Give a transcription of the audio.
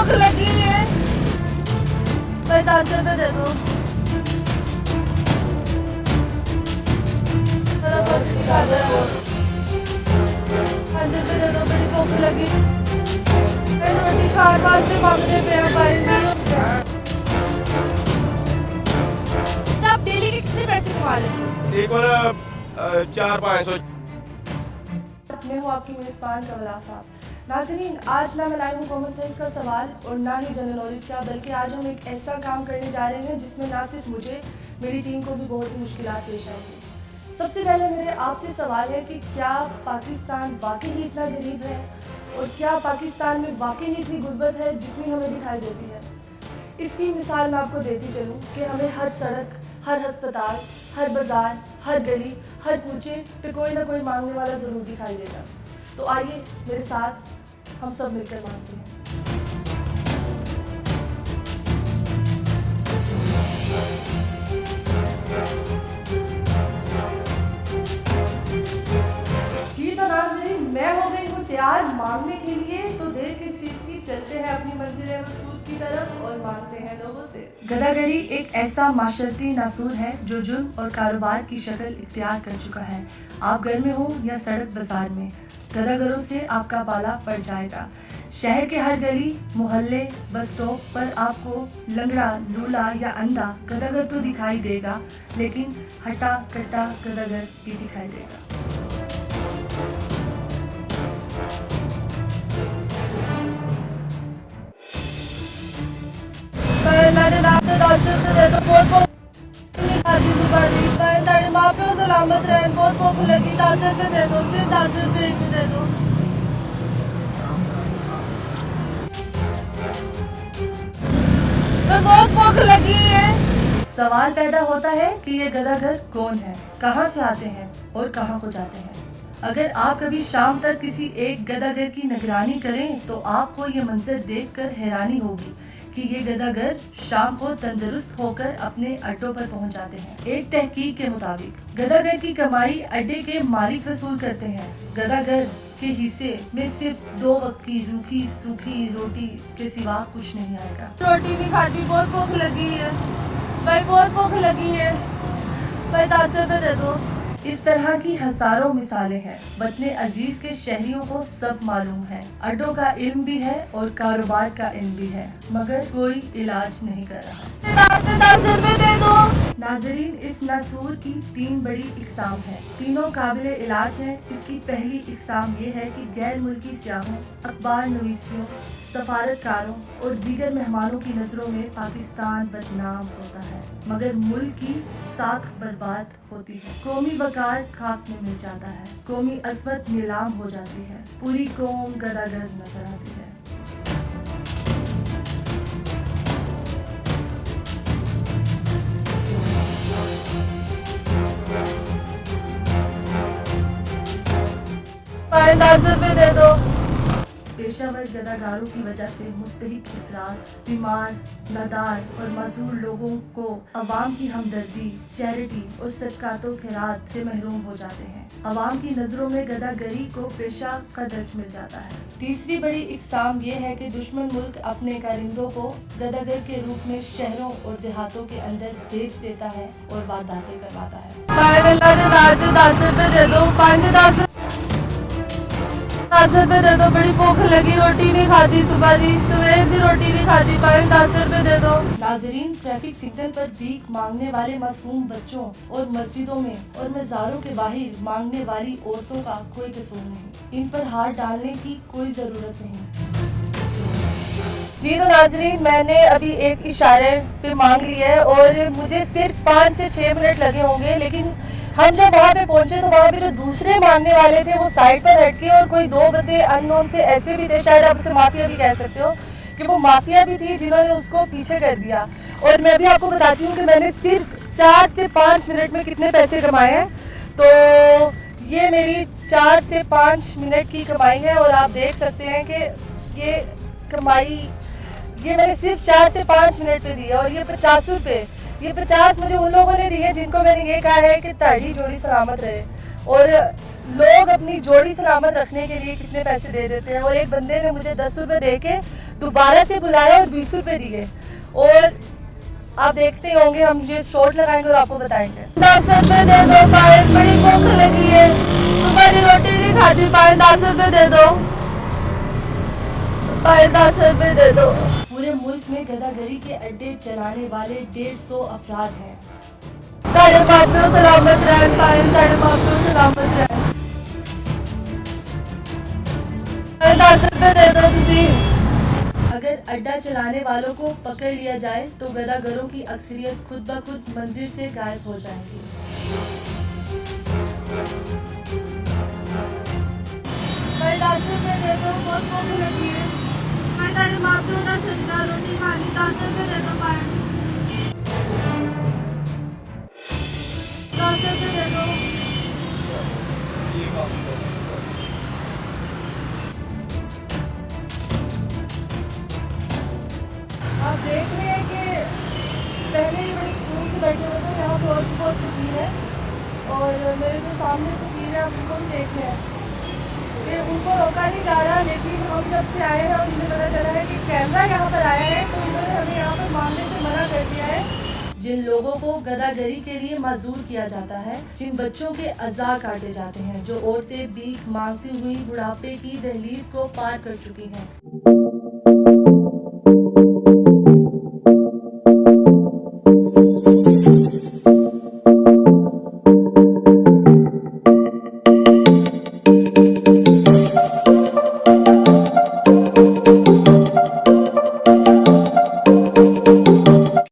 भूख लगी है, भाई 10 रुपए दे दो। मेरा कुछ नहीं खा रहा है, 5 रुपए दे दो, बड़ी भूख लगी। मैं रोटी खा से मांगने पे हैं भाई। आप डेली के कितने पैसे कमा लेते हैं? एक बार 400-500। मैं हूँ आपकी मेज़बान कमला साहब। नाज़रीन, आज ना मैं लाई हूँ कॉमन सेंस का सवाल और ना ही जनरल नॉलेज का, बल्कि आज हम एक ऐसा काम करने जा रहे हैं जिसमें ना सिर्फ मुझे, मेरी टीम को भी बहुत ही मुश्किलात पेश आएंगी। सबसे पहले मेरे आपसे सवाल है कि क्या पाकिस्तान वाकई ही इतना गरीब है और क्या पाकिस्तान में वाकई ही इतनी गुर्बत है जितनी हमें दिखाई देती है? इसकी मिसाल मैं आपको देती चलूँ कि हमें हर सड़क, हर अस्पताल, हर बाज़ार, हर गली, हर कूचे पे कोई ना कोई मांगने वाला ज़रूर दिखाई देगा। तो आइए मेरे साथ हम सब मिलकर मांगते हैं। जी तो नाज़रीन, मैं हो गई हूँ तैयार मांगने के लिए, तो देर किस चीज़ की, चलते हैं अपनी मंजिल मकसूद की तरफ और मांगते हैं लोगों से। गदागरी एक ऐसा माशरती नासूर है जो जुर्म और कारोबार की शक्ल इख्तियार कर चुका है। आप घर में हो या सड़क बाजार में, गदागरों से आपका पाला पड़ जाएगा। शहर के हर गली, मोहल्ले, बस स्टॉप पर आपको लंगड़ा, लूला या अंधा गदागर तो दिखाई देगा, लेकिन हटा कट्टा गदागर भी दिखाई देगा। सलामत रहे, बहुत भूख लगी, 10 रुपए दे दो, फिर 10 रुपए दे दो। बहुत भूख लगी है। सवाल पैदा होता है कि ये गदागर कौन है, कहाँ से आते हैं और कहाँ को जाते हैं। अगर आप कभी शाम तक किसी एक गदागर की निगरानी करें तो आपको ये मंजर देखकर हैरानी होगी कि ये गदागर शाम को तंदुरुस्त होकर अपने अड्डों पर पहुंच जाते हैं। एक तहकीक के मुताबिक गदागर की कमाई अड्डे के मालिक वसूल करते हैं। गदागर के हिस्से में सिर्फ 2 वक्त की रूखी सूखी रोटी के सिवा कुछ नहीं आएगा। रोटी भी खाती, बहुत भूख लगी है भाई, बहुत भूख लगी है भाई, 10 रुपए दे दो। इस तरह की हजारों मिसालें हैं। वतने अजीज के शहरियों को सब मालूम है, अड्डों का इल्म भी है और कारोबार का इल्म भी है, मगर कोई इलाज नहीं कर रहा। 10 रुपए दे दो। नाजरीन, इस नासूर की 3 बड़ी इकसाम है, तीनों काबिले इलाज है। इसकी पहली इकसाम ये है कि गैर मुल्की सियाहों, अखबार नवीसियों, सफारतकारों और दीगर मेहमानों की नज़रों में पाकिस्तान बदनाम होता है, मगर मुल्क की साख बर्बाद होती है। कौमी वकार खाक में मिल जाता है, कौमी अज़मत नीलाम हो जाती है, पूरी कौम गदागर नजर आती है। भाई 10 रुपए दे दो। पेशावर गदागारों की वजह से मुस्तहिक अफराद, बीमार, नादार और मजदूर लोगों को अवाम की हमदर्दी, चैरिटी और सदकातो खैरात से महरूम हो जाते हैं। अवाम की नज़रों में गदागरी को पेशा का दर्ज मिल जाता है। तीसरी बड़ी इकसाम ये है कि दुश्मन मुल्क अपने कारिंदों को गदागर के रूप में शहरों और देहातों के अंदर भेज देता है और वारदातें करवाता है। 10 रुपए दे दो, 10 रुपए दे दो, बड़ी भूख लगी, रोटी नहीं खाती, सुबह की रोटी नहीं खाती, 10 रुपए दे दो। नाजरीन, ट्रैफिक सिग्नल पर भीख मांगने वाले मासूम बच्चों और मस्जिदों में और मज़ारों के बाहर मांगने वाली औरतों का कोई कसूर नहीं, इन पर हाथ डालने की कोई जरूरत नहीं। जी तो नाजरीन, मैंने अभी एक इशारे पे मांग ली है और मुझे सिर्फ 5 से 6 मिनट लगे होंगे, लेकिन हम जब वहाँ पे पहुंचे तो वहाँ पे जो दूसरे मांगने वाले थे वो साइड पर हट के, और कोई 2 बंदे अननोन से ऐसे भी थे, शायद आप उसे माफिया भी कह सकते हो, कि वो माफिया भी थी जिन्होंने उसको पीछे कर दिया। और मैं भी आपको बताती हूँ कि मैंने सिर्फ 4 से 5 मिनट में कितने पैसे कमाए हैं। तो ये मेरी 4 से 5 मिनट की कमाई है और आप देख सकते हैं कि ये कमाई ये मैंने सिर्फ 4 से 5 मिनट पे दी है। और ये 50 रुपये, ये 50 मुझे उन लोगों ने दिए जिनको मैंने ये कहा है कि ताड़ी जोड़ी सलामत रहे। और लोग अपनी जोड़ी सलामत रखने के लिए कितने पैसे दे देते हैं। और एक बंदे ने मुझे 10 रुपए दे के दोबारा से बुलाया और 20 रुपए दिए। और आप देखते होंगे, हम ये शॉर्ट लगाएंगे और आपको बताएंगे। 10 रुपए दे दो पायल, बड़ी भूख लगी है, तुम्हारी रोटी नहीं खाती पायल, 10 रुपए दे दो पायल, 10 रुपए दे दो। पूरे मुल्क में गदागरी के अड्डे चलाने वाले 150 अफराद हैं। साढ़े माँ प्यो सलामत रहे पायल, साढ़े माँ प्यो सलामत रहे। 10 रुपए दे दो तुसी। अगर अड्डा चलाने वालों को पकड़ लिया जाए तो गदागरों की अक्सरियत खुद ब खुद मंजिल से गायब हो जाएगी। भाई 10 रुपए दे दो, बहुत भूख लगी है। भाई तेरे माँ प्यो का सदका रोटी खानी, 10 रुपए दे दो पायल, 10 रुपए दे दो। आप देख रहे हैं कि पहले ये बड़े सुकून से बैठे हुए थे, यहाँ पर बहुत तस्वीर है। और मेरे जो सामने तस्वीर है आप उनको भी देख रहे हैं कि उनको रोका नहीं जा रहा। लेकिन हम जब से आए हैं और मुझे पता चला है कि कैमरा यहाँ पर आया है तो उन्होंने हमें यहाँ पर मामले से मना कर दिया है। जिन लोगों को गदागरी के लिए माजूर किया जाता है, जिन बच्चों के अज़ा काटे जाते हैं, जो औरतें भीख मांगती हुई बुढ़ापे की दहलीज को पार कर चुकी हैं।